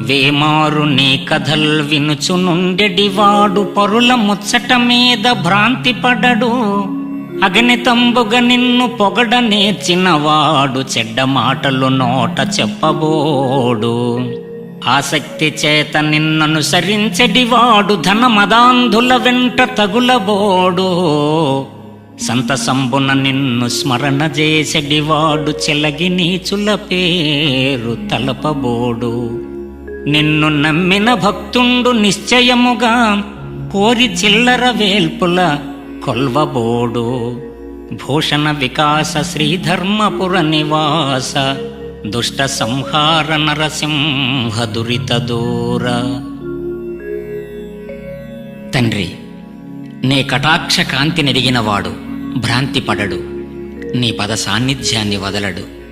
వేమారు నీ కథల్ వినుచునుండెడివాడు పరుల ముచ్చట మీద భ్రాంతి పడడు. అగణితంబుగ నిన్ను పొగడ నేర్చినవాడు చెడ్డ మాటలు నోట చెప్పబోడు. ఆసక్తి చేత నిన్ననుసరించెడివాడు ధనమదాంధుల వెంట తగులబోడు. సంతసంబున నిన్ను స్మరణ చేసెడివాడు చెలగి నీచుల పేరు తలపబోడు. నిన్ను నమ్మిన భక్తుండు నిశ్చయముగా కోరి చిల్లర వేల్పుల కొల్వబోడు. భూషణ వికాస శ్రీధర్మపుర నివాస దుష్ట సంహార నరసింహ దురిత దూర. తండ్రి, నీ కటాక్ష కాంతి నెరిగినవాడు భ్రాంతి పడడు, నీ పద సాన్నిధ్యాన్ని వదలడు.